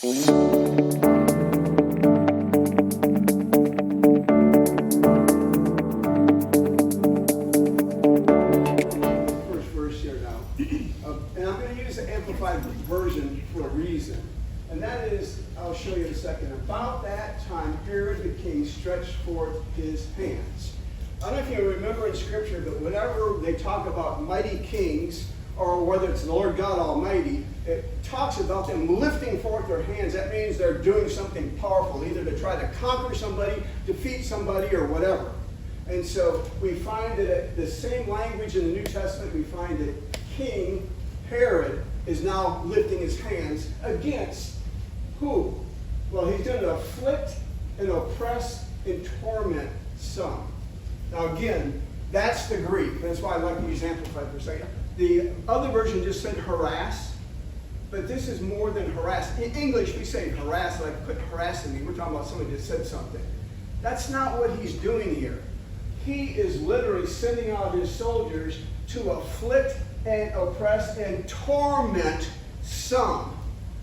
And I'm going to use the Amplified version for a reason. And that is, I'll show you in a second. About that time, Herod the king stretched forth his hands. I don't know if you remember in Scripture, but whenever they talk about mighty kings, or whether it's the Lord God Almighty, it talks about them lifting forth their hands. That means they're doing something powerful, either to try to conquer somebody, defeat somebody, or whatever. And so we find that the same language in the New Testament, we find that King Herod is now lifting his hands against who? Well, he's going to afflict and oppress and torment some. Now again, that's the Greek. That's why I like to use Amplified for a second. The other version just said harass, but this is more than harass. In English, we say harass, like quit harassing me. We're talking about somebody that said something. That's not what he's doing here. He is literally sending out his soldiers to afflict and oppress and torment some.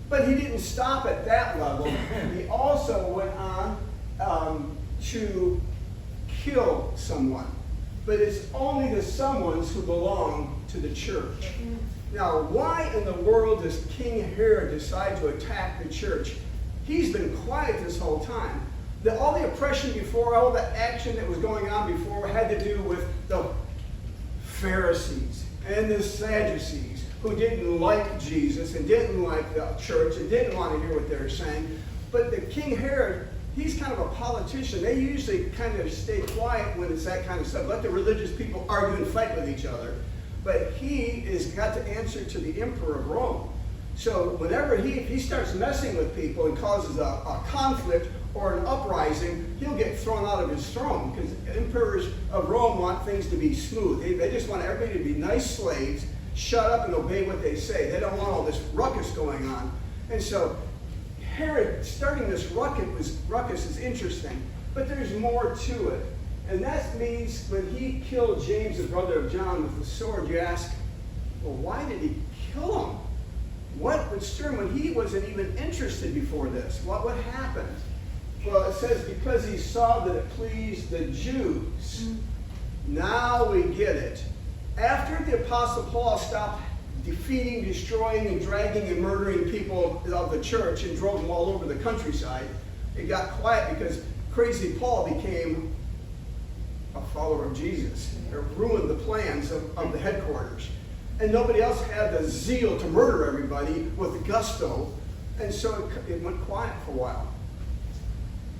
But he didn't stop at that level. He also went on to kill someone. But it's only the someones who belong to the church. Now, why in the world does King Herod decide to attack the church? He's been quiet this whole time. All the oppression before, all the action that was going on before had to do with the Pharisees and the Sadducees, who didn't like Jesus and didn't like the church and didn't want to hear what they were saying. But the King Herod, he's kind of a politician. They usually kind of stay quiet when it's that kind of stuff. Let the religious people argue and fight with each other. But he has got to answer to the emperor of Rome. So whenever he starts messing with people and causes a conflict or an uprising, he'll get thrown out of his throne, because emperors of Rome want things to be smooth. They just want everybody to be nice slaves, shut up and obey what they say. They don't want all this ruckus going on. And so Herod starting this ruckus is interesting, but there's more to it. And that means when he killed James, the brother of John, with the sword, you ask, well, why did he kill him? What would stir him when he wasn't even interested before this? What happened? Well, it says because he saw that it pleased the Jews. Now we get it. After the Apostle Paul stopped defeating, destroying, and dragging and murdering people of the church and drove them all over the countryside, it got quiet because crazy Paul became a follower of Jesus. It ruined the plans of the headquarters. And nobody else had the zeal to murder everybody with gusto. And so it went quiet for a while.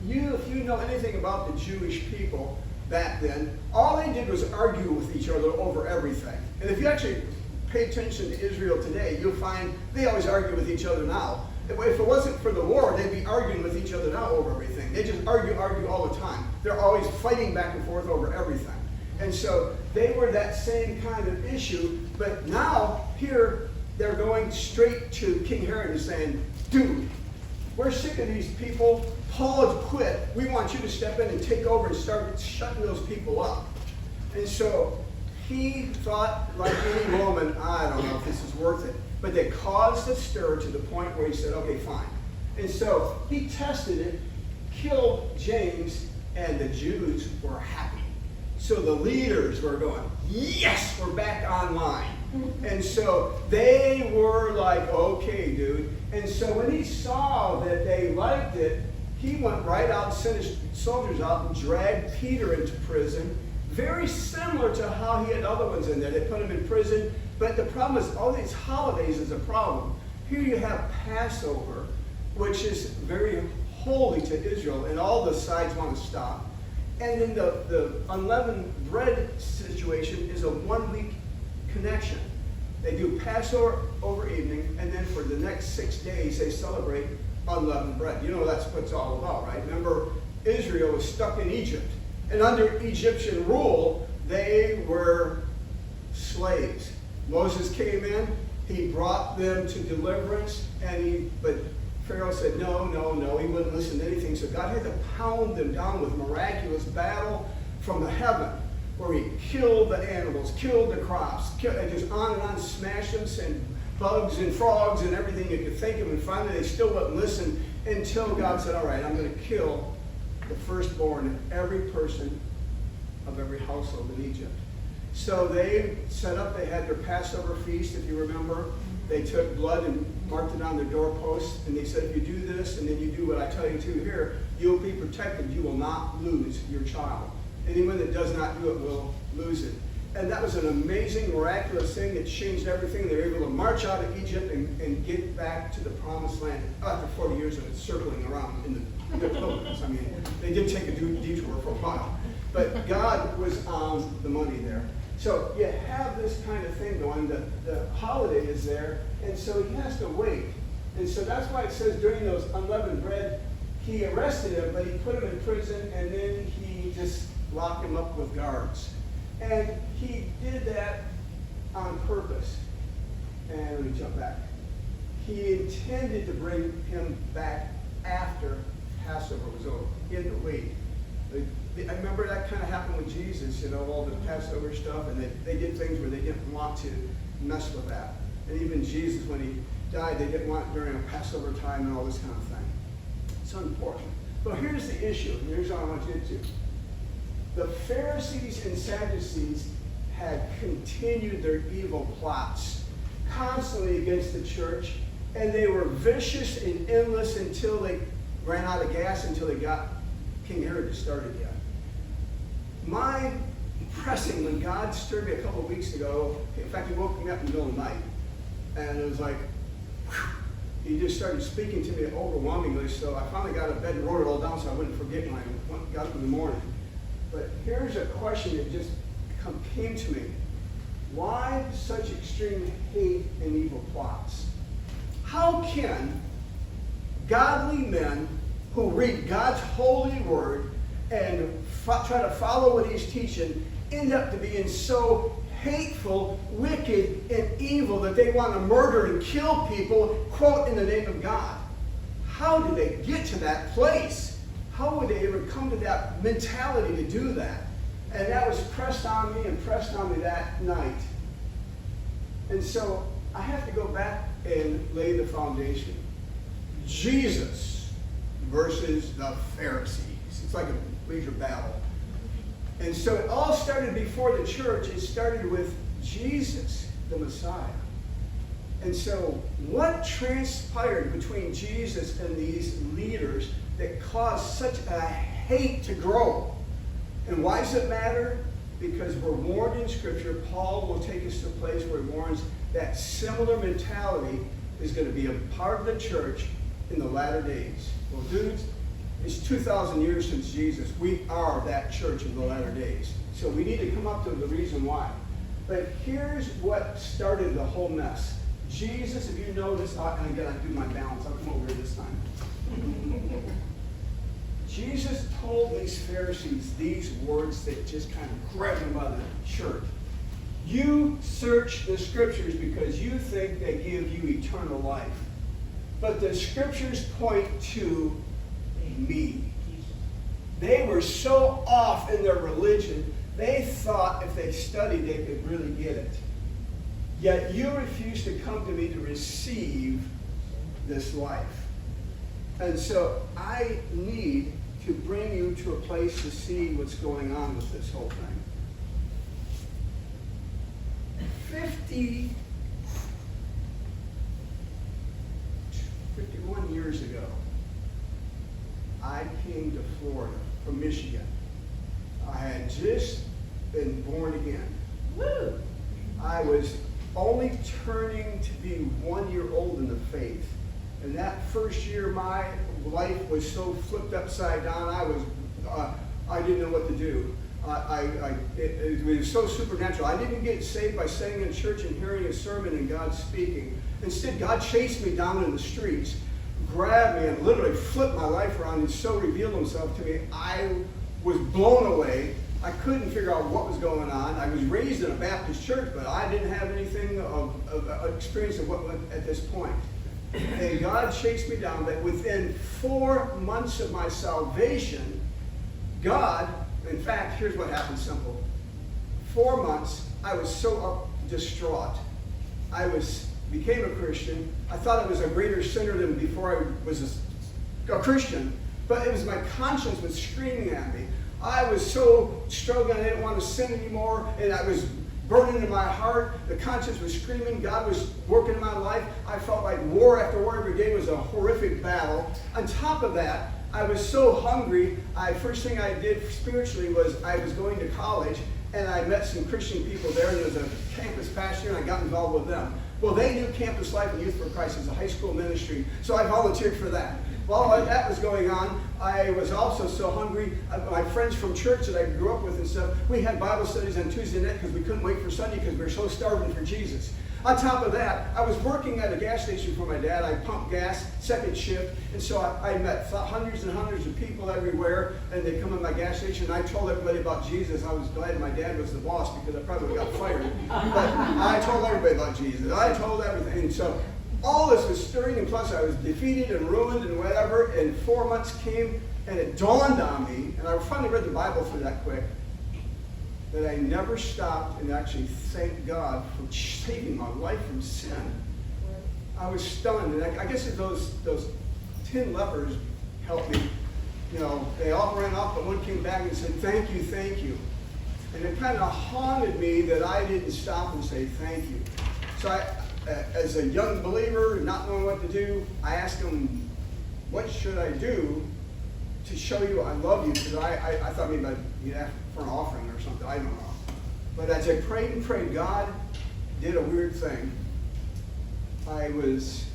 If you know anything about the Jewish people back then, all they did was argue with each other over everything. And if you actually pay attention to Israel today, you'll find they always argue with each other now. If it wasn't for the war, they'd be arguing with each other now over everything. They just argue all the time. They're always fighting back and forth over everything. And so they were that same kind of issue, but now here they're going straight to King Herod and saying, dude, we're sick of these people. Paul had quit. We want you to step in and take over and start shutting those people up. And so he thought, like any Roman, I don't know if this is worth it. But they caused a stir to the point where he said, okay, fine. And so he tested it, killed James, and the Jews were happy. So the leaders were going, yes, we're back online. And so they were like, okay, dude. And so when he saw that they liked it, he went right out, sent his soldiers out, and dragged Peter into prison. Very similar to how he had other ones in there. They put him in prison. But the problem is, all these holidays is a problem. Here you have Passover, which is very holy to Israel, and all the sides want to stop. And then the unleavened bread situation is a 1-week connection. They do Passover over evening, and then for the next 6 days they celebrate unleavened bread. You know that's what it's all about, right? Remember, Israel was stuck in Egypt. And under Egyptian rule, they were slaves. Moses came in, he brought them to deliverance, but Pharaoh said, no, he wouldn't listen to anything. So God had to pound them down with miraculous battle from the heaven, where he killed the animals, killed the crops, and just on and on, smashed them, and bugs and frogs and everything you could think of, and finally they still wouldn't listen until God said, all right, I'm going to kill the firstborn of every person of every household in Egypt. So they set up, they had their Passover feast, if you remember. They took blood and marked it on their doorposts, and they said, if you do this and then you do what I tell you to here, you'll be protected. You will not lose your child. Anyone that does not do it will lose it. And that was an amazing, miraculous thing that changed everything. They were able to march out of Egypt and get back to the promised land after 40 years of it circling around in the wilderness. I mean, they did take a detour for a while. But God was on the money there. So you have this kind of thing going. The holiday is there, and so he has to wait. And so that's why it says during those unleavened bread, he arrested him, but he put him in prison, and then he just locked him up with guards. And he did that on purpose. And let me jump back. He intended to bring him back after Passover was over. He had to wait. I remember that kind of happened with Jesus, all the Passover stuff, and they did things where they didn't want to mess with that. And even Jesus, when he died, they didn't want it during a Passover time and all this kind of thing. It's important. But here's the issue, and here's what I want you to do. The Pharisees and Sadducees had continued their evil plots constantly against the church, and they were vicious and endless until they ran out of gas, until they got King Herod to start again. My pressing, when God stirred me a couple of weeks ago, in fact, he woke me up in the middle of the night, and it was like, whew, he just started speaking to me overwhelmingly, so I finally got out of bed and wrote it all down so I wouldn't forget when I got up in the morning. But here's a question that just came to me. Why such extreme hate and evil plots? How can godly men who read God's holy word and try to follow what he's teaching end up to being so hateful, wicked, and evil that they want to murder and kill people, quote, in the name of God? How did they get to that place? How would they ever come to that mentality to do that? And that was pressed on me and pressed on me that night. And so I have to go back and lay the foundation. Jesus versus the Pharisees. It's like a major battle. And so it all started before the church. It started with Jesus, the Messiah. And so what transpired between Jesus and these leaders that caused such a hate to grow? And why does it matter? Because we're warned in Scripture. Paul will take us to a place where he warns that similar mentality is going to be a part of the church in the latter days. Well, dudes, it's 2,000 years since Jesus. We are that church in the latter days. So we need to come up to the reason why. But here's what started the whole mess. Jesus, if you notice, and again, I do my balance. I'll come over here this time. Jesus told these Pharisees these words that just kind of grabbed them by the shirt. You search the Scriptures because you think they give you eternal life. But the Scriptures point to me. They were so off in their religion, they thought if they studied, they could really get it. Yet you refuse to come to me to receive this life. And so I need to bring you to a place to see what's going on with this whole thing. 51 years ago, I came to Florida from Michigan. I had just been born again. Woo! I was only turning to be 1 year old in the faith. And that first year, my life was so flipped upside down, I didn't know what to do. It was so supernatural. I didn't get saved by sitting in church and hearing a sermon and God speaking. Instead, God chased me down in the streets, grabbed me, and literally flipped my life around and so revealed himself to me. I was blown away. I couldn't figure out what was going on. I was raised in a Baptist church, but I didn't have anything of experience of what went at this point. And God chased me down, but within 4 months of my salvation, God, in fact, here's what happened simple. 4 months, I was so distraught. I was became a Christian, I thought I was a greater sinner than before I was a Christian. But it was my conscience was screaming at me. I was so struggling, I didn't want to sin anymore, and I was burning in my heart. The conscience was screaming. God was working in my life. I felt like war after war every day was a horrific battle. On top of that, I was so hungry. First thing I did spiritually was I was going to college, and I met some Christian people there, and there was a campus pastor, and I got involved with them. Well, they knew Campus Life and Youth for Christ as a high school ministry, so I volunteered for that. While that was going on, I was also so hungry. My friends from church that I grew up with and stuff, we had Bible studies on Tuesday night because we couldn't wait for Sunday because we were so starving for Jesus. On top of that, I was working at a gas station for my dad. I pumped gas, second shift, and so I met hundreds and hundreds of people everywhere, and they come in my gas station, and I told everybody about Jesus. I was glad my dad was the boss because I probably got fired. But I told everybody about Jesus. I told everything. And so all this was stirring, and plus I was defeated and ruined and whatever, and 4 months came, and it dawned on me, and I finally read the Bible through that quick, that I never stopped and actually thanked God for saving my life from sin. I was stunned, and I guess if those 10 lepers helped me, they all ran off, but one came back and said, thank you, thank you. And it kind of haunted me that I didn't stop and say thank you. So as a young believer, not knowing what to do, I asked him, what should I do to show you I love you? Because I thought maybe I'd ask for an offering or something. I don't know. But as I prayed and prayed, God did a weird thing. I was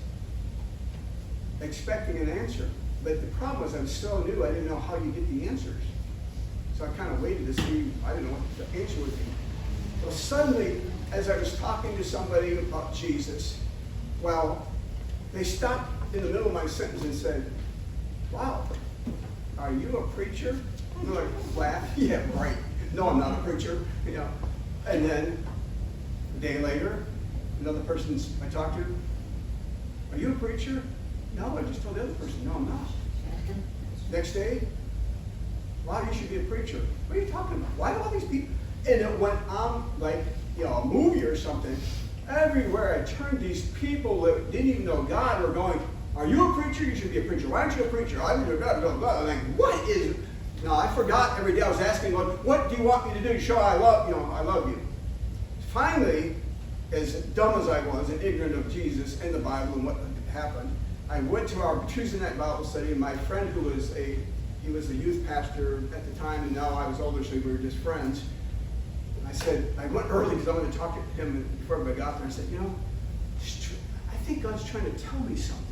expecting an answer. But the problem was I was so new, I didn't know how you get the answers. So I kind of waited to see, I didn't know what the answer would be. Well, suddenly, as I was talking to somebody about Jesus, they stopped in the middle of my sentence and said, wow, are you a preacher? And I laughed. Yeah, right. No, I'm not a preacher. And then a day later, another person I talked to, are you a preacher? No, I just told the other person, no, I'm not. Next day, wow, you should be a preacher. What are you talking about? Why do all these people? And it went on like, a movie or something. Everywhere I turned, these people that didn't even know God were going, are you a preacher? You should be a preacher. Why aren't you a preacher? I'm like, what is it? No, I forgot every day I was asking God, what do you want me to do to show I love you? Finally, as dumb as I was and ignorant of Jesus and the Bible and what happened, I went to our Tuesday night Bible study, and my friend who was he was a youth pastor at the time, and now I was older, so we were just friends. I said, I went early because I wanted to talk to him before everybody got there. I said, I think God's trying to tell me something.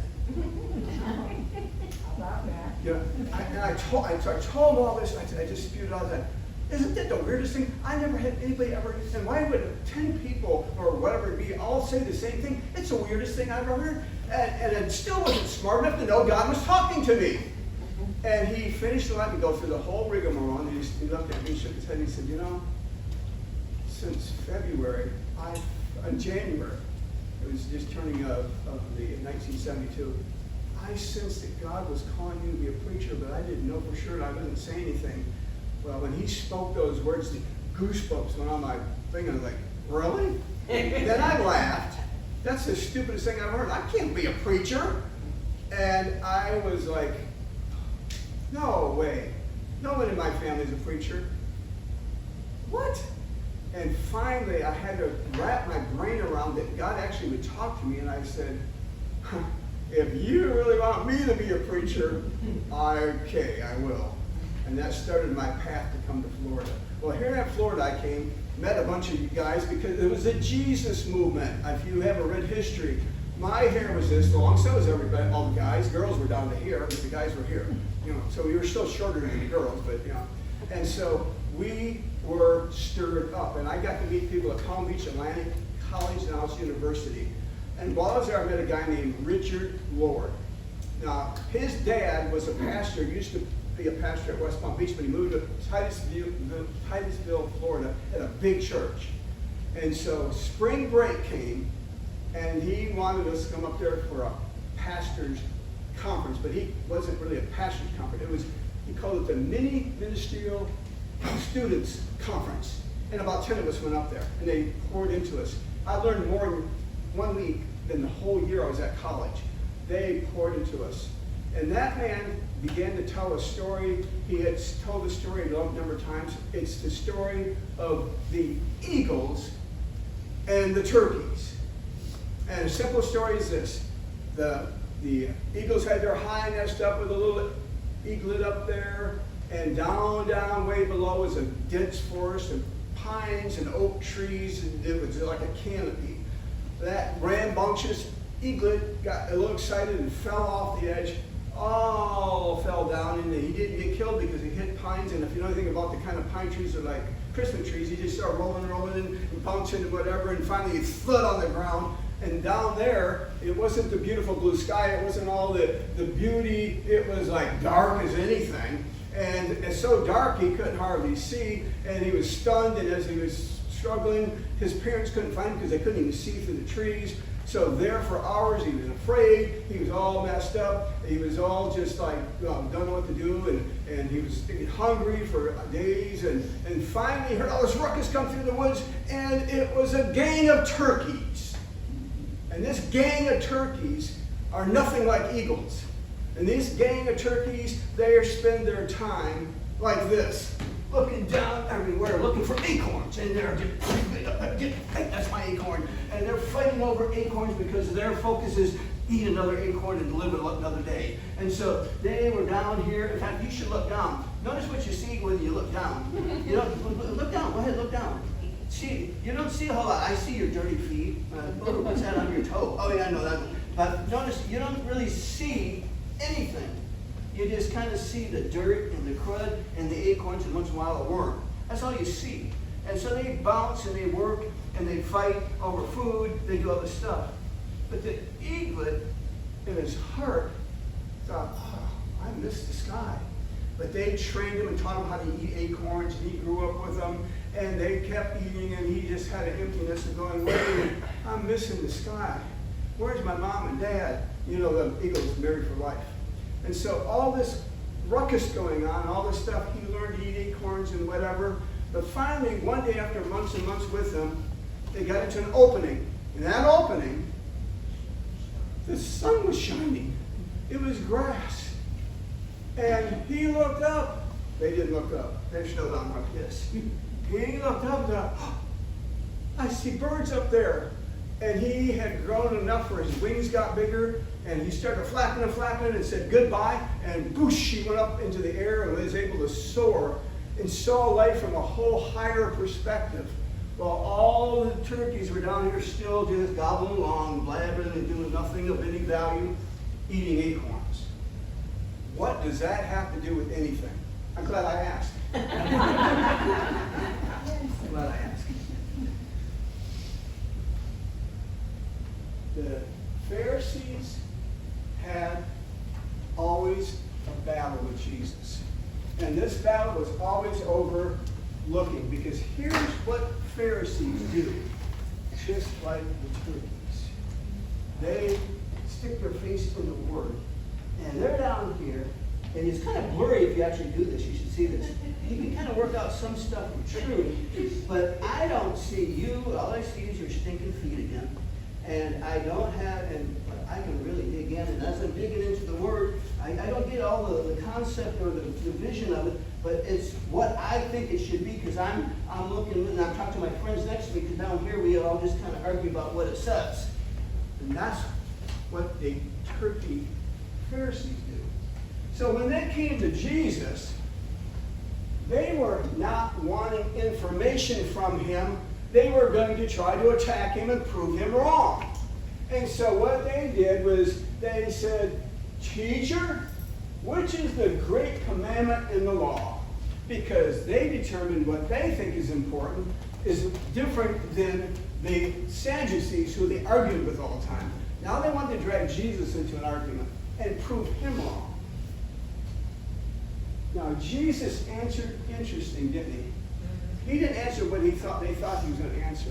How about that? And I told all this, I just spewed out that. Isn't that the weirdest thing? I never had anybody ever, and why would 10 people or whatever it be all say the same thing? It's the weirdest thing I've ever heard. And I still wasn't smart enough to know God was talking to me. And he finished the line to go through the whole rigmarole, and he looked at me and shook his head and he said, since February, in January, it was just turning of the 1972, I sensed that God was calling me to be a preacher, but I didn't know for sure, and I didn't say anything. Well, when he spoke those words, the goosebumps went on my thing, and I was like, really? Then I laughed. That's the stupidest thing I've heard. I can't be a preacher. And I was like, no way. No one in my family is a preacher. What? And finally, I had to wrap my brain around that God actually would talk to me, and I said, if you really want me to be a preacher, okay, I will. And that started my path to come to Florida. Well, here in Florida, I came, met a bunch of you guys because it was a Jesus movement. If you ever read history, my hair was this long, so was everybody, all the guys. Girls were down to here, but the guys were here. So we were still shorter than the girls, but And so we were stirred up, and I got to meet people at Palm Beach Atlantic College and also University. And while I was there, I met a guy named Richard Lord. Now, his dad was a pastor, used to be a pastor at West Palm Beach, but he moved to Titusville, Florida, at a big church. And so spring break came, and he wanted us to come up there for a pastor's conference, but he wasn't really a pastor's conference. He called it the Mini Ministerial Students Conference. And about 10 of us went up there, and they poured into us. I learned more in 1 week than the whole year I was at college. They poured into us. And that man began to tell a story. He had told the story a number of times. It's the story of the eagles and the turkeys. And a simple story is this. The eagles had their high nest up with a little eaglet up there, and down, way below was a dense forest of pines and oak trees, and it was like a canopy. That rambunctious eaglet got a little excited and fell off the edge. All fell down, and he didn't get killed because he hit pines. And if you know anything about the kind of pine trees that are like Christmas trees, he just started rolling and bouncing and whatever, and finally he slid on the ground. And down there, it wasn't the beautiful blue sky, it wasn't all the beauty, it was like dark as anything. And it's so dark he couldn't hardly see, and he was stunned, and as he was struggling, his parents couldn't find him because they couldn't even see through the trees. So there for hours, he was afraid, he was all messed up, he was all just like, don't know what to do, and he was hungry for days, and finally he heard all this ruckus come through the woods, and it was a gang of turkeys. And this gang of turkeys are nothing like eagles. And this gang of turkeys, they spend their time like this, looking down everywhere, looking for acorns. And they're that's my acorn. And they're fighting over acorns because their focus is eat another acorn and live another day. And so they were down here. In fact, you should look down. Notice what you see when you look down. You know, look down. Go ahead, look down. See, you don't see a whole lot. I see your dirty feet. What's that on your toe? Oh, yeah, I know that. But notice, you don't really see anything. You just kind of see the dirt and the crud and the acorns and once in a while a worm. That's all you see. And so they bounce and they work and they fight over food. They do other stuff. But the eaglet in his heart thought, oh, I miss the sky. But they trained him and taught him how to eat acorns, and he grew up with them, and they kept eating, and he just had an emptiness of going, wait a minute, I'm missing the sky. Where's my mom and dad? You know, the eagle's married for life. And so all this ruckus going on, all this stuff, he learned to eat acorns and whatever. But finally, one day after months and months with them, they got into an opening. In that opening, the sun was shining. It was grass. And he looked up. They didn't look up. They stood on like this. He looked up and thought, oh, I see birds up there. And he had grown enough where his wings got bigger, and he started flapping and said goodbye, and boosh, he went up into the air and was able to soar and saw life from a whole higher perspective. While all the turkeys were down here still just gobbling along, blabbering and doing nothing of any value, eating acorns. What does that have to do with anything? I'm glad I asked. I'm glad I asked. The Pharisees had always a battle with Jesus. And this battle was always overlooking, because here's what Pharisees do, just like the turkeys. They stick their face in the Word. And they're down here, and it's kind of blurry if you actually do this. You should see this. You can kind of work out some stuff with truth, but I don't see you. All I see is your stinking feet again. And I don't have, and I can really dig in. And as I'm digging into the Word, I don't get all the concept or the vision of it, but it's what I think it should be, because I'm looking, and I'm talking to my friends next to me, because down here we all just kind of argue about what it says. And that's what the turkey Pharisees do. So when they came to Jesus, they were not wanting information from him. They were going to try to attack him and prove him wrong. And so what they did was they said, Teacher, which is the great commandment in the law? Because they determined what they think is important is different than the Sadducees, who they argued with all the time. Now they want to drag Jesus into an argument and prove him wrong. Now Jesus answered interesting, didn't he? He didn't answer what they thought he was going to answer.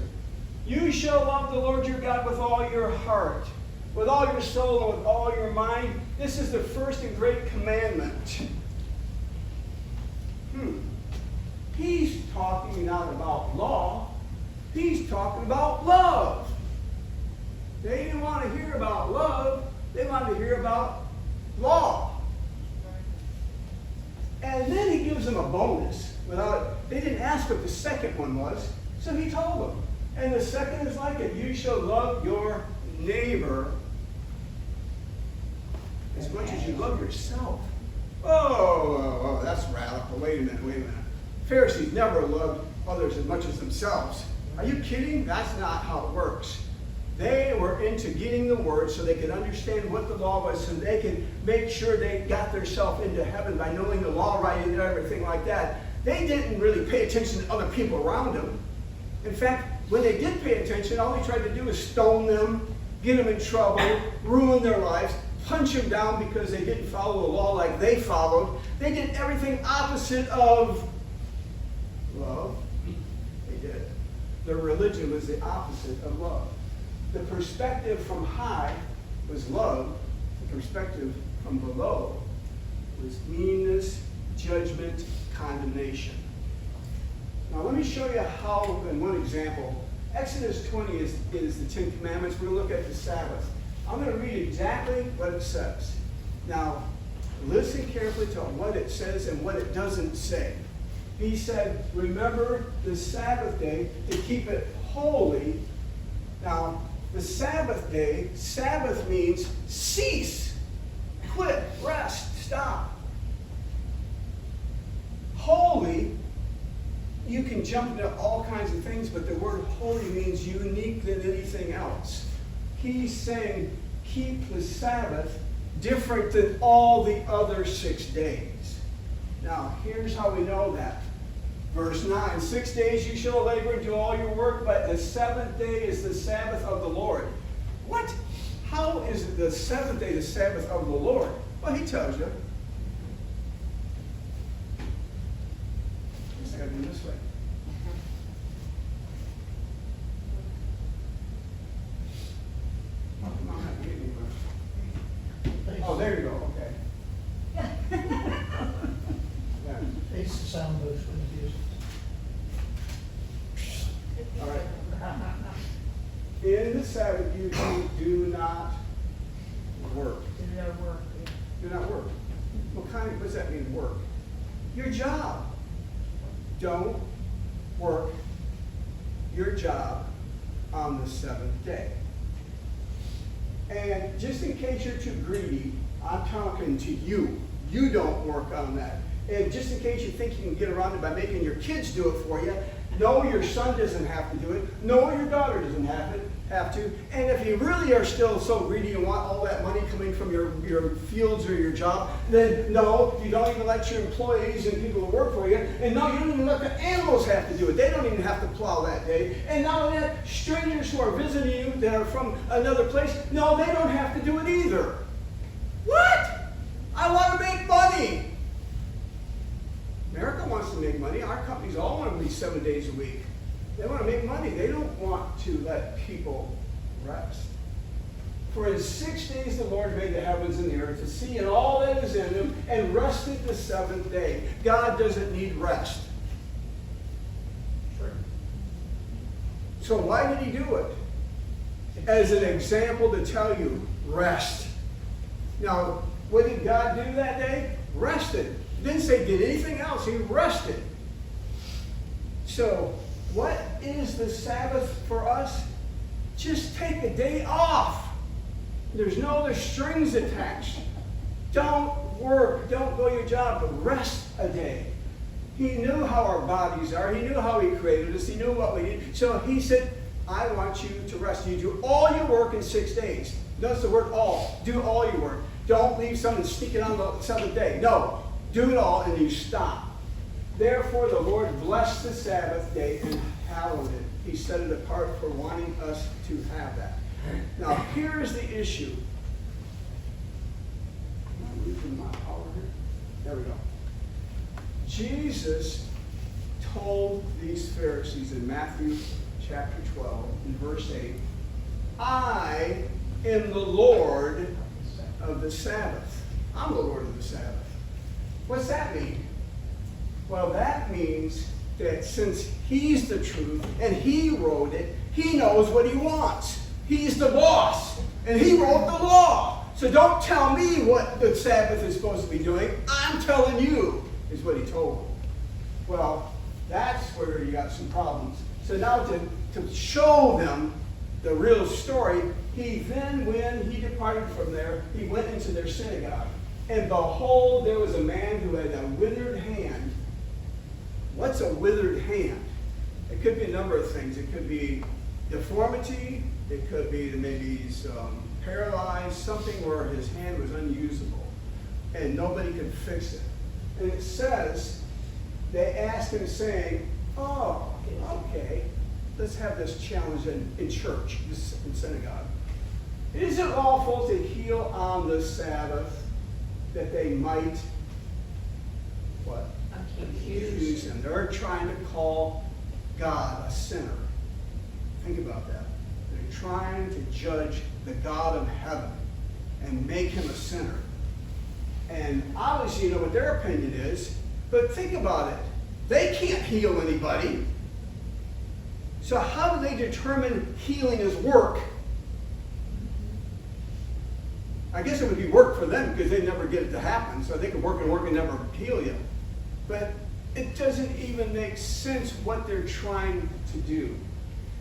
You shall love the Lord your God with all your heart, with all your soul, and with all your mind. This is the first and great commandment. He's talking not about law. He's talking about love. They didn't want to hear about love. They wanted to hear about law. And then he gives them a bonus. They didn't ask what the second one was, so he told them. And the second is like it. You shall love your neighbor as much as you love yourself. Oh, that's radical. Wait a minute. Pharisees never loved others as much as themselves. Are you kidding? That's not how it works. They were into getting the word so they could understand what the law was, so they could make sure they got themselves into heaven by knowing the law right and everything like that. They didn't really pay attention to other people around them. In fact, when they did pay attention, all they tried to do was stone them, get them in trouble, ruin their lives, punch them down because they didn't follow the law like they followed. They did everything opposite of love. They did. Their religion was the opposite of love. The perspective from high was love. The perspective from below was meanness, judgment, condemnation. Now let me show you how, in one example. Exodus 20 is the Ten Commandments. We're going to look at the Sabbath. I'm going to read exactly what it says. Now, listen carefully to what it says and what it doesn't say. He said, remember the Sabbath day to keep it holy. Now, the Sabbath day, Sabbath means cease, quit, rest, stop. Holy, you can jump into all kinds of things, but the word holy means unique than anything else. He's saying, keep the Sabbath different than all the other 6 days. Now, here's how we know that. Verse 9, 6 days you shall labor and do all your work, but the seventh day is the Sabbath of the Lord. What? How is the seventh day the Sabbath of the Lord? Well, he tells you. I guess I got to do this way. Oh, there you go. Okay. Yeah. It's the sound booth when you use it. All right. In the Sabbath you do not work. Do no work. Do not work. What does that mean, work? Your job. Don't work your job on the seventh day. And just in case you're too greedy, I'm talking to you. You don't work on that. And just in case you think you can get around it by making your kids do it for you, no, your son doesn't have to do it. No, your daughter doesn't have to. And if you really are still so greedy and want all that money coming from your fields or your job, then no, you don't even let your employees and people who work for you. And no, you don't even let the animals have to do it. They don't even have to plow that day. And not only that, strangers who are visiting you that are from another place, no, they don't have to do it either. What? I want to make money. America wants to make money. Our companies all want to be 7 days a week. They want to make money. They don't want to let people rest. For in 6 days the Lord made the heavens and the earth, the sea and all that is in them, and rested the seventh day. God doesn't need rest. Sure. So why did he do it? As an example to tell you, rest. Now, what did God do that day? Rested. Didn't say did anything else. He rested. So, what is the Sabbath for us? Just take a day off. There's no other strings attached. Don't work. Don't go your job, but rest a day. He knew how our bodies are. He knew how he created us. He knew what we need. So he said, I want you to rest. You do all your work in 6 days. Notice the word all. Do all your work. Don't leave something sneaking on the seventh day. No. Do it all and you stop. Therefore the Lord blessed the Sabbath day and hallowed it. He set it apart for wanting us to have that. Now here's the issue. Am I losing my power here? There we go. Jesus told these Pharisees in Matthew chapter 12 in verse 8, I am the Lord of the Sabbath. I'm the Lord of the Sabbath. What's that mean? Well, that means that since he's the truth and he wrote it, he knows what he wants. He's the boss, and he wrote the law. So don't tell me what the Sabbath is supposed to be doing. I'm telling you, is what he told them. Well, that's where you got some problems. So now to show them the real story, he then, when he departed from there, he went into their synagogue. And behold, there was a man who had a withered hand. What's a withered hand? It could be a number of things. It could be deformity. It could be that maybe he's paralyzed, something where his hand was unusable. And nobody could fix it. And it says, they asked him saying, oh, okay, let's have this challenge in church, in synagogue. Is it lawful to heal on the Sabbath that they might, what? Accuse him. They're trying to call God a sinner. Think about that. They're trying to judge the God of heaven and make him a sinner. And obviously you know what their opinion is, but think about it. They can't heal anybody. So how do they determine healing is work? I guess it would be work for them because they never get it to happen. So they can work and never heal you. But it doesn't even make sense what they're trying to do.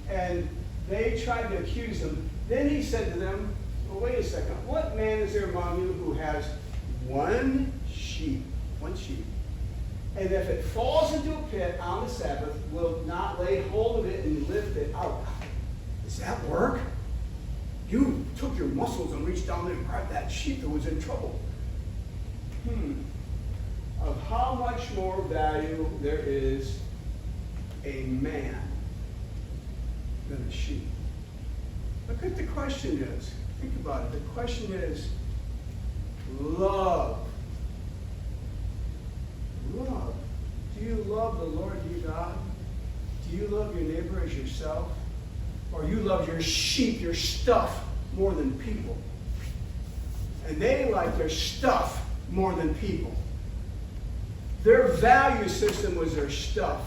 And they tried to accuse him. Then he said to them, well, wait a second. What man is there among you who has one sheep? And if it falls into a pit on the Sabbath, will not lay hold of it and lift it out? Does that work? You took your muscles and reached down there and grabbed that sheep that was in trouble. Of how much more value there is a man than a sheep. Look what the question is. Think about it. The question is love. Love. Do you love the Lord your God? Do you love your neighbor as yourself? Or you love your sheep, your stuff, more than people? And they like their stuff more than people. Their value system was their stuff.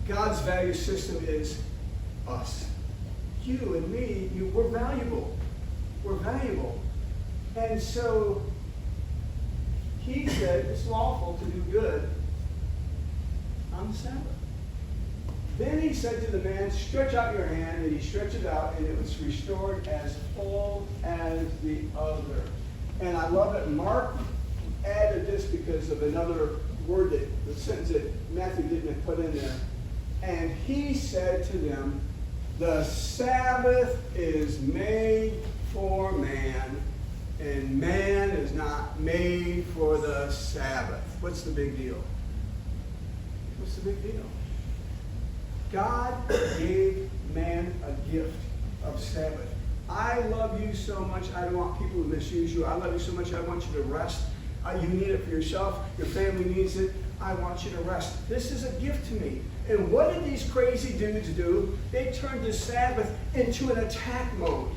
God's value system is us. You and me, we're valuable. We're valuable. And so he said it's lawful to do good on the Sabbath. Then he said to the man, stretch out your hand, and he stretched it out, and it was restored as whole as the other. And I love it. Mark added this because of another word, the sentence that Matthew didn't put in there. And he said to them, the Sabbath is made for man, and man is not made for the Sabbath. What's the big deal? What's the big deal? God gave man a gift of Sabbath. I love you so much, I don't want people to misuse you. I love you so much, I want you to rest. You need it for yourself. Your family needs it. I want you to rest. This is a gift to me. And what did these crazy dudes do? They turned the Sabbath into an attack mode.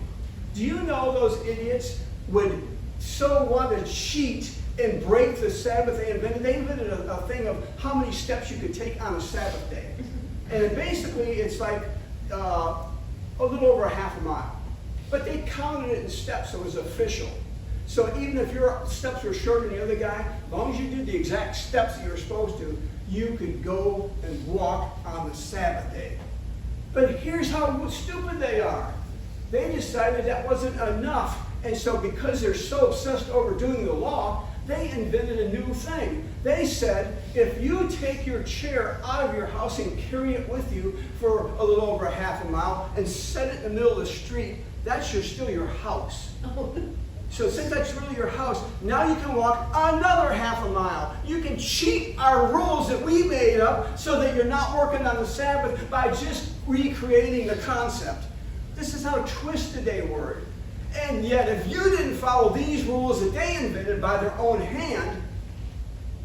Do you know those idiots would so want to cheat and break the Sabbath? They invented a thing of how many steps you could take on a Sabbath day. And basically it's like a little over a half a mile. But they counted it in steps, so it was official. So even if your steps were shorter than the other guy, as long as you did the exact steps that you were supposed to, you could go and walk on the Sabbath day. But here's how stupid they are. They decided that wasn't enough. And so because they're so obsessed over doing the law, they invented a new thing. They said, if you take your chair out of your house and carry it with you for a little over a half a mile and set it in the middle of the street, that's still your house. So since that's really your house, now you can walk another half a mile. You can cheat our rules that we made up so that you're not working on the Sabbath by just recreating the concept. This is how twisted they were. And yet, if you didn't follow these rules that they invented by their own hand,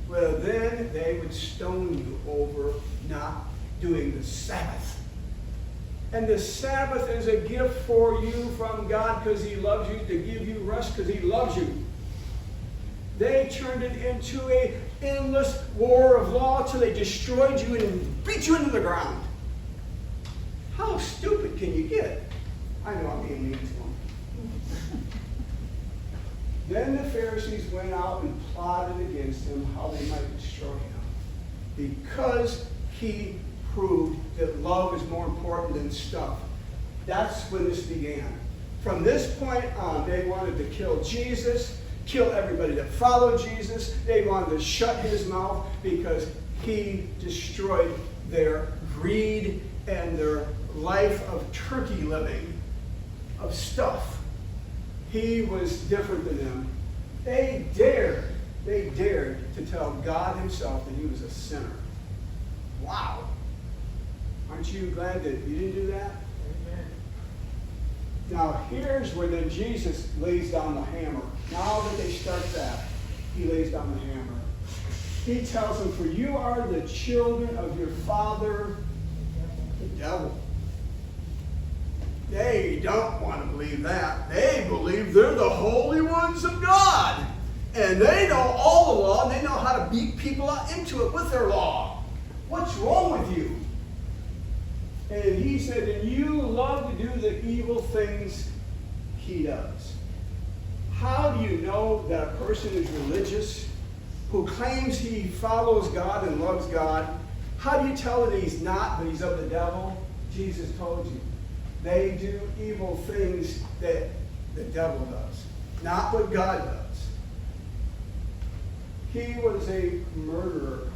well, then they would stone you over not doing the Sabbath. And the Sabbath is a gift for you from God because He loves you, to give you rest because He loves you. They turned it into an endless war of law till they destroyed you and beat you into the ground. How stupid can you get? I know I'm being mean to him. Then the Pharisees went out and plotted against him how they might destroy him, because he proved that love is more important than stuff. That's when this began. From this point on, they wanted to kill Jesus, kill everybody that followed Jesus. They wanted to shut his mouth because he destroyed their greed and their life of turkey living, of stuff. He was different than them. They dared to tell God himself that he was a sinner. Wow. Aren't you glad that you didn't do that? Amen. Now here's where then Jesus lays down the hammer. Now that they start that, he lays down the hammer. He tells them, for you are the children of your father, the devil. They don't want to believe that. They believe they're the holy ones of God. And they know all the law, and they know how to beat people into it with their law. What's wrong with you? And he said, and you love to do the evil things he does. How do you know that a person is religious, who claims he follows God and loves God? How do you tell that he's not, but he's of the devil? Jesus told you. They do evil things that the devil does, not what God does. He was a murderer.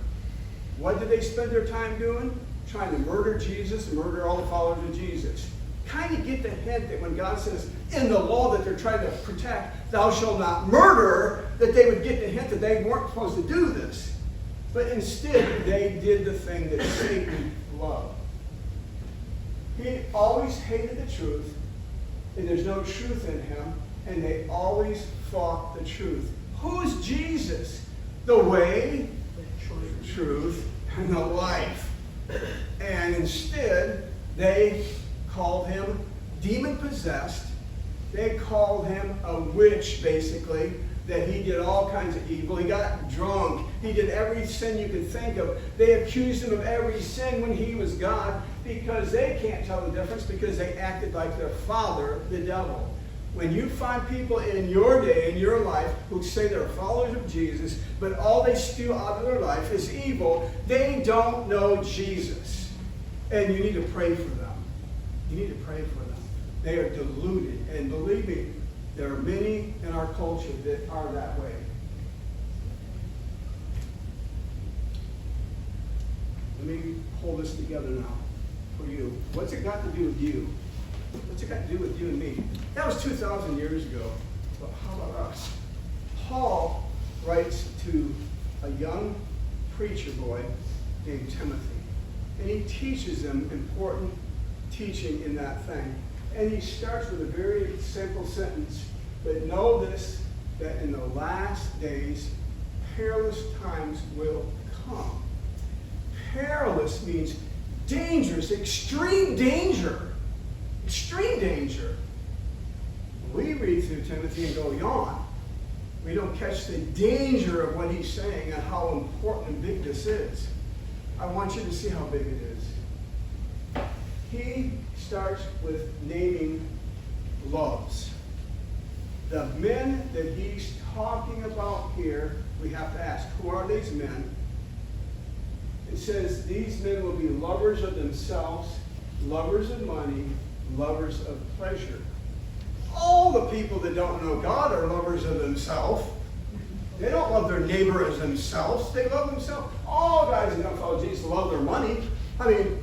What did they spend their time doing? Trying to murder Jesus and murder all the followers of Jesus. Kind of get the hint that when God says in the law that they're trying to protect, thou shalt not murder, that they would get the hint that they weren't supposed to do this. But instead, they did the thing that Satan loved. He always hated the truth, and there's no truth in him, and they always fought the truth. Who's Jesus? The way, the truth, and the life. And instead, they called him demon-possessed. They called him a witch, basically, that he did all kinds of evil. He got drunk. He did every sin you could think of. They accused him of every sin when he was God, because they can't tell the difference, because they acted like their father, the devil. When you find people in your day, in your life, who say they're followers of Jesus, but all they spew out of their life is evil, they don't know Jesus. And you need to pray for them. You need to pray for them. They are deluded. And believe me, there are many in our culture that are that way. Let me hold this together now for you. What's it got to do with you? What's it got to do with you and me? That was 2,000 years ago. But how about us? Paul writes to a young preacher boy named Timothy. And he teaches him important teaching in that thing. And he starts with a very simple sentence. But know this, that in the last days, perilous times will come. Perilous means dangerous, extreme danger. Extreme danger. We read through Timothy and go, yawn. We don't catch the danger of what he's saying and how important and big this is. I want you to see how big it is. He starts with naming loves. The men that he's talking about here, we have to ask, who are these men? It says these men will be lovers of themselves, lovers of money, lovers of pleasure. All the people that don't know God are lovers of themselves. They don't love their neighbor as themselves. They love themselves. All guys that don't follow Jesus love their money. I mean,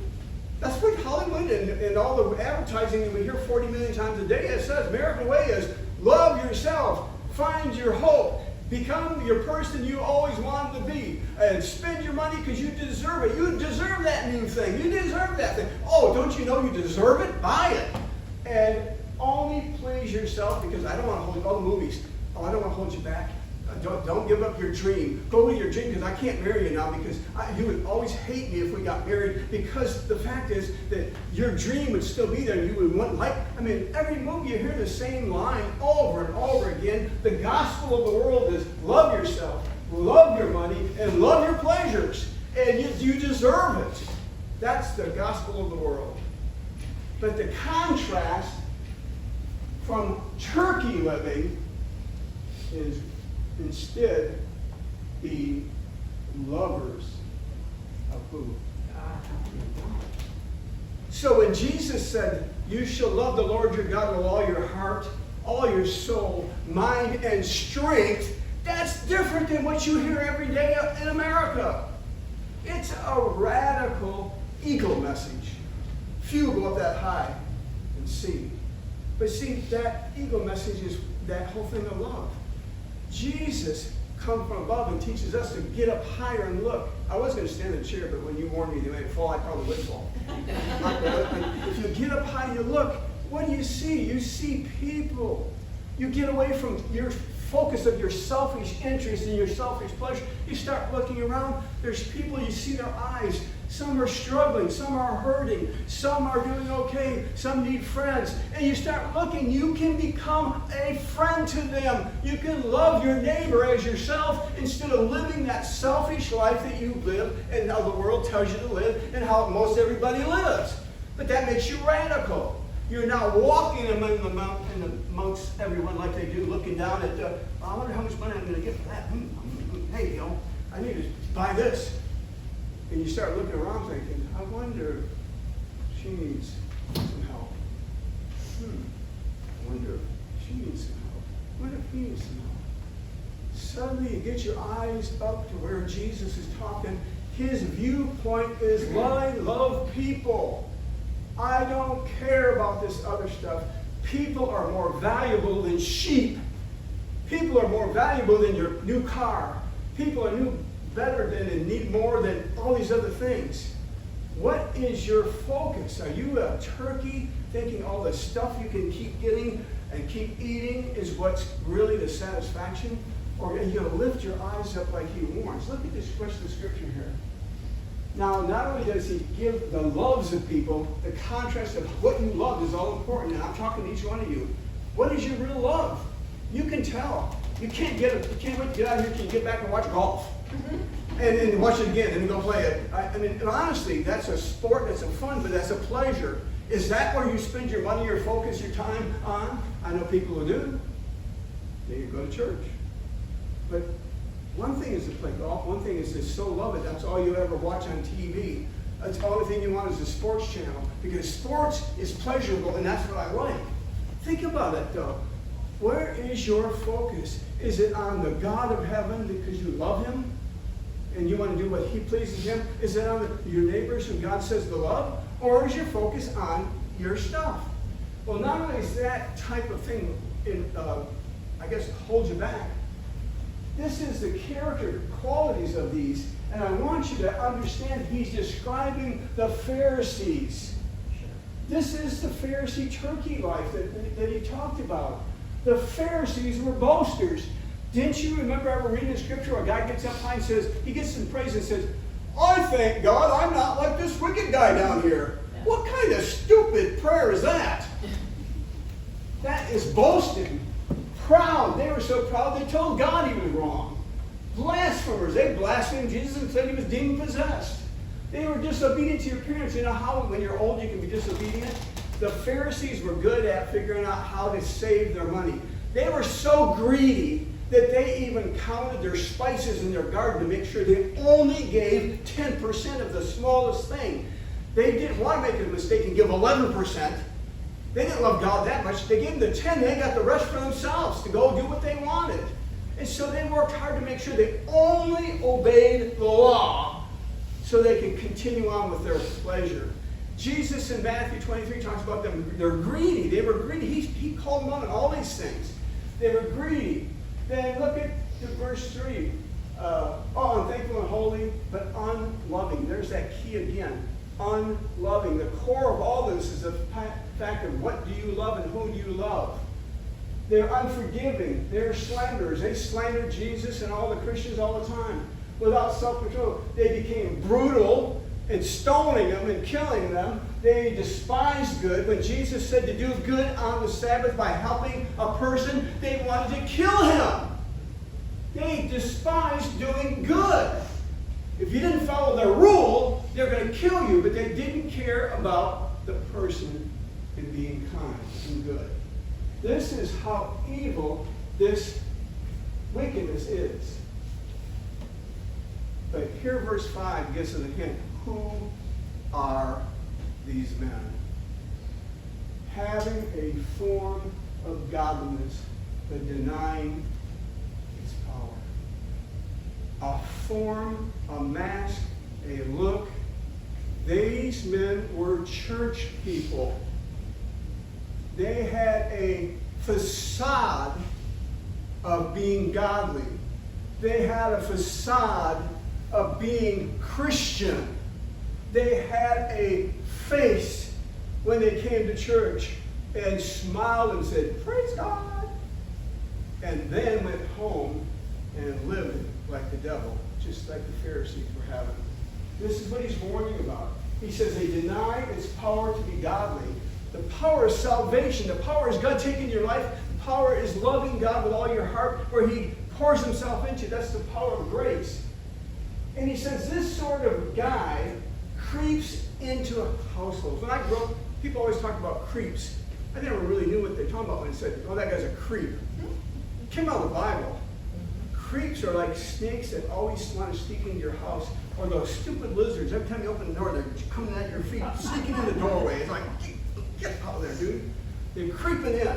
that's what Hollywood and all the advertising that we hear 40 million times a day, it says, American way is love yourself, find your hope, become your person you always wanted to be, and spend your money because you deserve it. You deserve that new thing. You deserve that thing. Oh, don't you know you deserve it? Buy it. And only please yourself, because I don't want to hold all the movies. Oh, I don't want to hold you back. Don't give up your dream. Go with your dream, because I can't marry you now, because you would always hate me if we got married, because the fact is that your dream would still be there. You would want, like, I mean, every movie you hear the same line over and over again. The gospel of the world is love yourself, love your money, and love your pleasures. And you deserve it. That's the gospel of the world. But the contrast from turkey living is instead be lovers of who? So when Jesus said, you shall love the Lord your God with all your heart, all your soul, mind, and strength, that's different than what you hear every day in America. It's a radical ego message. Few go up that high and see. But see, that ego message is that whole thing of love. Jesus comes from above and teaches us to get up higher and look. I was going to stand in the chair, but when you warned me they might fall, I probably would fall. If you get up high and you look, what do you see? You see people. You get away from your focus of your selfish interest and your selfish pleasure. You start looking around. There's people, you see their eyes. Some are struggling. Some are hurting. Some are doing okay. Some need friends. And you start looking. You can become a friend to them. You can love your neighbor as yourself instead of living that selfish life that you live and how the world tells you to live and how most everybody lives. But that makes you radical. You're now walking amongst everyone like they do, looking down at, I wonder how much money I'm going to get for that. Hey, I need to buy this. And you start looking around thinking, I wonder if she needs some help. I wonder if she needs some help. I wonder if he needs some help. Suddenly you get your eyes up to where Jesus is talking. His viewpoint is, I love people. I don't care about this other stuff. People are more valuable than sheep. People are more valuable than your new car. People are better than and need more than all these other things. What is your focus? Are you a turkey thinking all the stuff you can keep getting and keep eating is what's really the satisfaction? Or are you going to lift your eyes up like he warns? Look at this rest of the scripture here. Now, not only does he give the loves of people, the contrast of what you love is all important. And I'm talking to each one of you. What is your real love? You can tell. You can't wait to get out of here. Can you get back and watch golf? And watch it again and go play it. I mean, honestly, that's a sport, that's a fun, but that's a pleasure. Is that where you spend your money, your focus, your time on? I know people who do. They go to church. But one thing is to play golf. One thing is to so love it. That's all you ever watch on TV. That's the only thing you want is a sports channel. Because sports is pleasurable, and that's what I like. Think about it, though. Where is your focus? Is it on the God of heaven because you love him? And you want to do what he pleases him? Is it on your neighbors who God says to love? Or is your focus on your stuff? Well, not only is that type of thing, holds you back. This is the character qualities of these. And I want you to understand he's describing the Pharisees. This is the Pharisee turkey life that he talked about. The Pharisees were boasters. Didn't you remember ever reading the scripture where a guy gets up high and says, he gets some praise and says, I thank God I'm not like this wicked guy down here. What kind of stupid prayer is that? That is boasting. Proud. They were so proud they told God he was wrong. Blasphemers. They blasphemed Jesus and said he was demon possessed. They were disobedient to your parents. You know how when you're old you can be disobedient? The Pharisees were good at figuring out how to save their money. They were so greedy that they even counted their spices in their garden to make sure they only gave 10% of the smallest thing. They didn't want to make a mistake and give 11%. They didn't love God that much. They gave them the 10. They got the rest for themselves to go do what they wanted. And so they worked hard to make sure they only obeyed the law so they could continue on with their pleasure. Jesus in Matthew 23 talks about them. They're greedy. They were greedy. He called them on all these things. They were greedy. Then look at verse 3. Unthankful and holy, but unloving. There's that key again. Unloving. The core of all this is the fact of what do you love and who do you love. They're unforgiving. They're slanderers. They slandered Jesus and all the Christians all the time. Without self-control, they became brutal and stoning them and killing them. They despised good. When Jesus said to do good on the Sabbath by helping a person, they wanted to kill him. They despised doing good. If you didn't follow their rule, they're going to kill you. But they didn't care about the person and being kind and good. This is how evil this wickedness is. But here verse 5 gives us a hint. Who are these men? Having a form of godliness, but denying its power. A form, a mask, a look. These men were church people. They had a facade of being godly. They had a facade of being Christian. They had a face when they came to church and smiled and said, "Praise God," and then went home and lived like the devil, just like the Pharisees were having. This is what he's warning about. He says they deny its power to be godly. The power is salvation. The power is God taking your life. The power is loving God with all your heart, where he pours himself into you. That's the power of grace. And he says this sort of guy creeps into households. When I grew up, people always talk about creeps. I never really knew what they were talking about when they said, "Oh, that guy's a creep." It came out of the Bible. Creeps are like snakes that always want to sneak into your house, or those stupid lizards. Every time you open the door, they're coming at your feet, sneaking in the doorway. It's like, get out of there, dude. They're creeping in.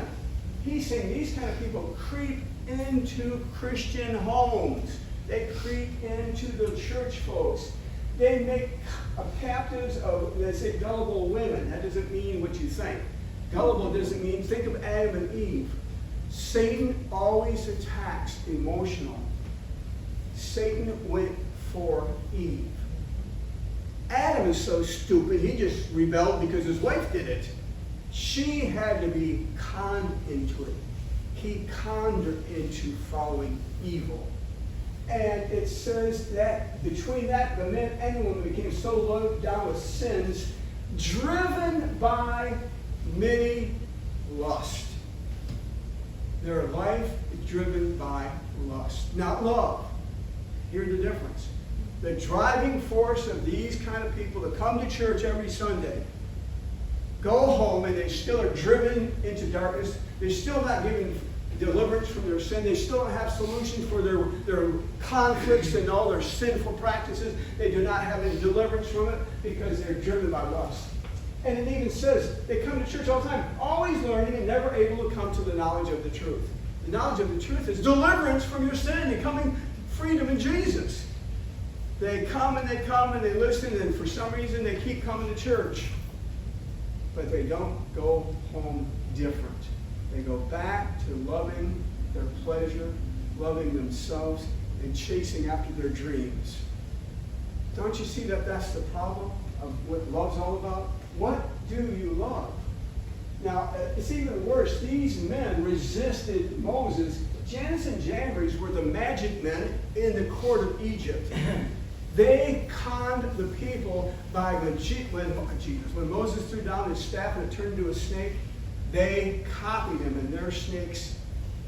He's saying these kind of people creep into Christian homes. They creep into the church folks. They make captives of, they say, gullible women. That doesn't mean what you think. Gullible doesn't mean, think of Adam and Eve. Satan always attacks emotional. Satan went for Eve. Adam is so stupid, he just rebelled because his wife did it. She had to be conned into it. He conned her into following evil. And it says that between that, the men and women became so loaded down with sins, driven by many lusts. Their life is driven by lust, not love. Here's the difference. The driving force of these kind of people that come to church every Sunday, go home, and they still are driven into darkness. They're still not given deliverance from their sin. They still don't have solutions for their conflicts and all their sinful practices. They do not have any deliverance from it because they're driven by lust. And it even says they come to church all the time, always learning and never able to come to the knowledge of the truth. The knowledge of the truth is deliverance from your sin and coming freedom in Jesus. They come and they listen, and for some reason they keep coming to church. But they don't go home different. They go back to loving their pleasure, loving themselves, and chasing after their dreams. Don't you see that that's the problem of what love's all about? What do you love? Now, it's even worse. These men resisted Moses. Jannes and Jambres were the magic men in the court of Egypt. They conned the people by when Moses threw down his staff and it turned into a snake, they copied him, and their snakes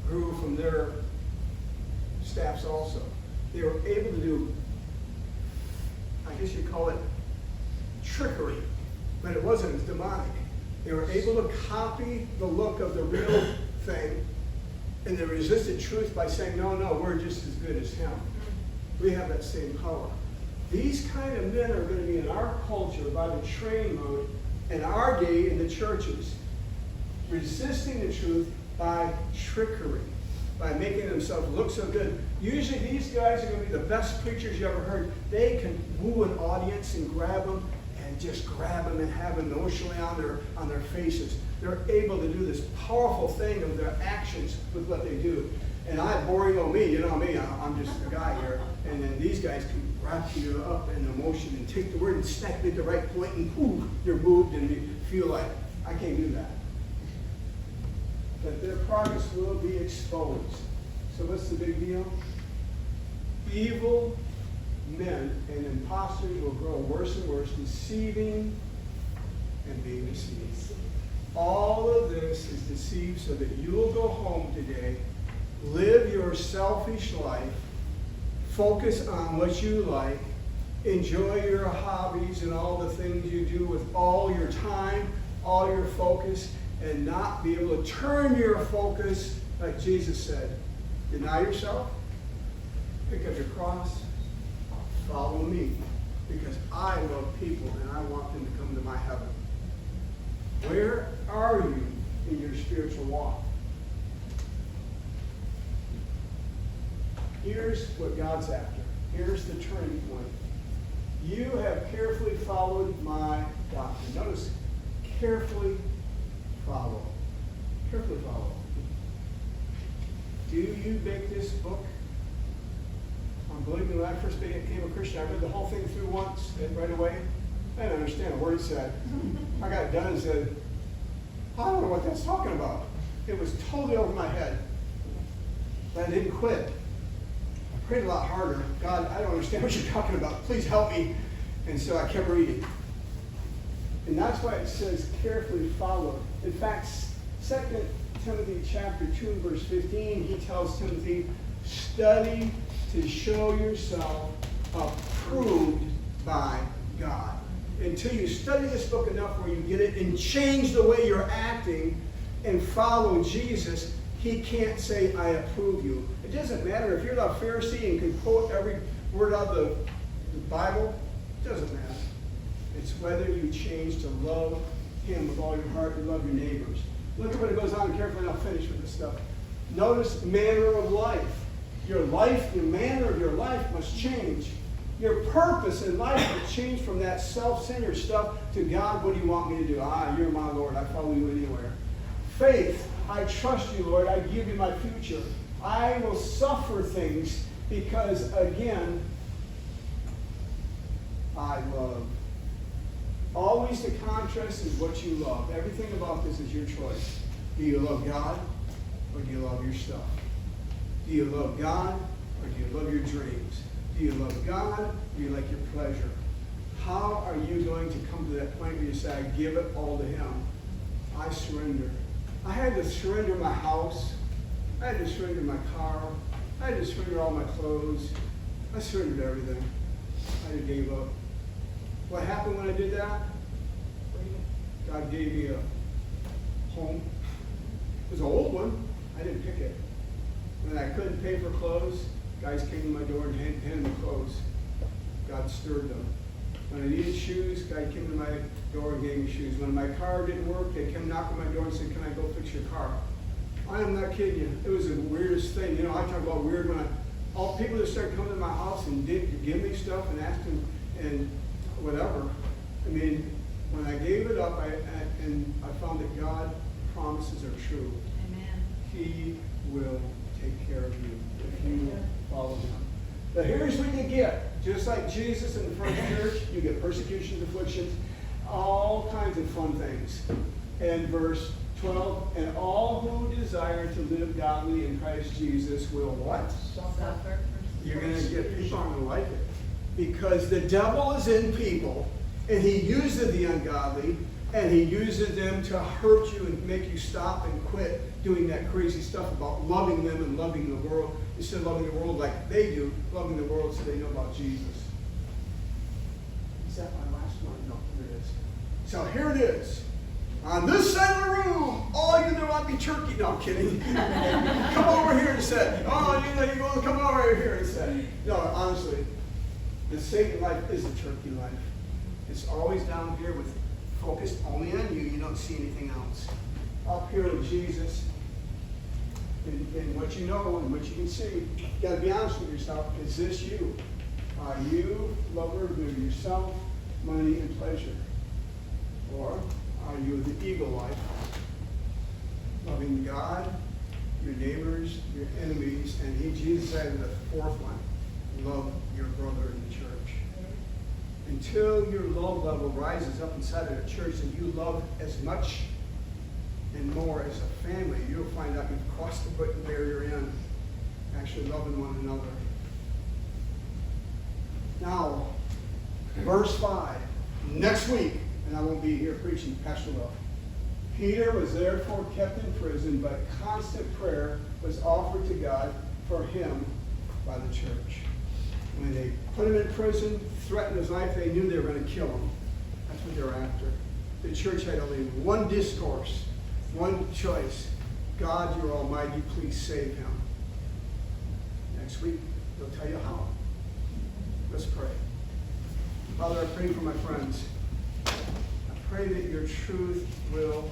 grew from their staffs also. They were able to do, I guess you'd call it trickery, but it wasn't, it was demonic. They were able to copy the look of the real thing, and they resisted truth by saying, no, we're just as good as him. We have that same power. These kind of men are going to be in our culture by the train load in our day in the churches, resisting the truth by trickery, by making themselves look so good. Usually these guys are going to be the best preachers you ever heard. They can woo an audience and grab them and just grab them and have them emotionally on their faces. They're able to do this powerful thing of their actions with what they do. And boring old me, you know me, I'm just a guy here. And then these guys can wrap you up in emotion and take the word and snap it at the right point, and poof, you're moved and you feel like, I can't do that. But their progress will be exposed. So what's the big deal? Evil men and imposters will grow worse and worse, deceiving and being deceived. All of this is deceived so that you will go home today, live your selfish life, focus on what you like, enjoy your hobbies and all the things you do with all your time, all your focus, and not be able to turn your focus, like Jesus said, deny yourself, pick up your cross, follow me, because I love people and I want them to come to my heaven. Where are you in your spiritual walk? Here's what God's after. Here's the turning point. You have carefully followed my doctrine. Notice, carefully follow. Carefully follow. Do you make this book? Believe me, when I first became a Christian, I read the whole thing through once and right away. I didn't understand a word it said. I got it done and said, I don't know what that's talking about. It was totally over my head. But I didn't quit. I prayed a lot harder. God, I don't understand what you're talking about. Please help me. And so I kept reading. And that's why it says carefully follow. In fact, 2 Timothy chapter 2 and verse 15, he tells Timothy, study to show yourself approved by God. Until you study this book enough where you get it and change the way you're acting and follow Jesus, he can't say, I approve you. It doesn't matter if you're a Pharisee and can quote every word out of the Bible. It doesn't matter. It's whether you change to love him with all your heart and love your neighbors. Look at what it goes on carefully, and I'll finish with this stuff. Notice manner of life. Your life, the manner of your life must change. Your purpose in life must change from that self-centered stuff to God, what do you want me to do? You're my Lord. I follow you anywhere. Faith, I trust you, Lord. I give you my future. I will suffer things because, again, I love. Always the contrast is what you love. Everything about this is your choice. Do you love God or do you love your stuff? Do you love God or do you love your dreams? Do you love God or do you like your pleasure? How are you going to come to that point where you say, I give it all to him? I surrender. I had to surrender my house. I had to surrender my car. I had to surrender all my clothes. I surrendered everything. I just gave up. What happened when I did that? God gave me a home. It was an old one. I didn't pick it. When I couldn't pay for clothes, guys came to my door and handed me clothes. God stirred them. When I needed shoes, God came to my door and gave me shoes. When my car didn't work, they came knock on my door and said, can I go fix your car? I am not kidding you. It was the weirdest thing. You know, I talk about weird when all people that started coming to my house and did give me stuff and asked them and whatever. I mean, when I gave it up, and I found that God promises are true. Amen. He will take care of you if you follow him. But here's what you get. Just like Jesus in the first church, you get persecutions, afflictions, all kinds of fun things. And verse 12, and all who desire to live godly in Christ Jesus will what? Suffer. You're going to get people aren't going to like it. Because the devil is in people, and he uses the ungodly, and he uses them to hurt you and make you stop and quit doing that crazy stuff about loving them and loving the world, instead of loving the world like they do, loving the world so they know about Jesus. Is that my last one? No, here it is. So here it is. On this side of the room, all you know might be turkey. No, I'm kidding. Come over here and say, oh, you know, you're going to come over here and say. No, honestly, the Satan life is a turkey life. It's always down here with focused only on you. You don't see anything else. Up here with Jesus and what you know and what you can see. You got to be honest with yourself. Is this you? Are you lover of yourself, money, and pleasure? Or are you the eagle life? Loving God, your neighbors, your enemies, and Jesus added the fourth one. Love your brother in the church. Until your love level rises up inside of the church and you love as much and more as a family, you'll find out you've crossed the barrier in actually loving one another. Now, verse 5. Next week, and I won't be here preaching, Pastor Love. Peter was therefore kept in prison, but constant prayer was offered to God for him by the church. When they put him in prison, threatened his life, they knew they were going to kill him. That's what they were after. The church had only one discourse. One choice. God, you're almighty, please save him. Next week, he'll tell you how. Let's pray. Father, I pray for my friends. I pray that your truth will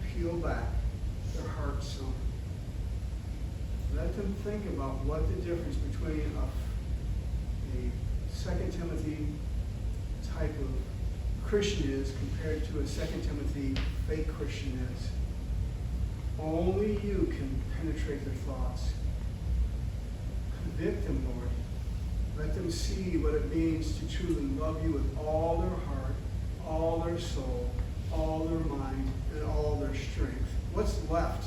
peel back their hearts some. Let them think about what the difference between a 2 Timothy type of Christian is compared to a 2 Timothy fake Christian is. Only you can penetrate their thoughts. Convict them, Lord. Let them see what it means to truly love you with all their heart, all their soul, all their mind, and all their strength. What's left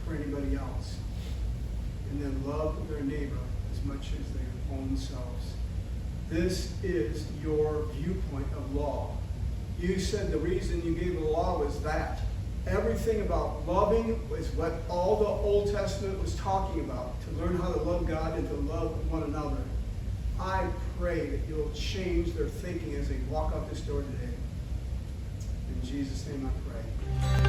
for anybody else? And then love their neighbor as much as their own selves. This is your viewpoint of law. You said the reason you gave the law was that. Everything about loving is what all the Old Testament was talking about, to learn how to love God and to love one another. I pray that you'll change their thinking as they walk out this door today. In Jesus' name I pray.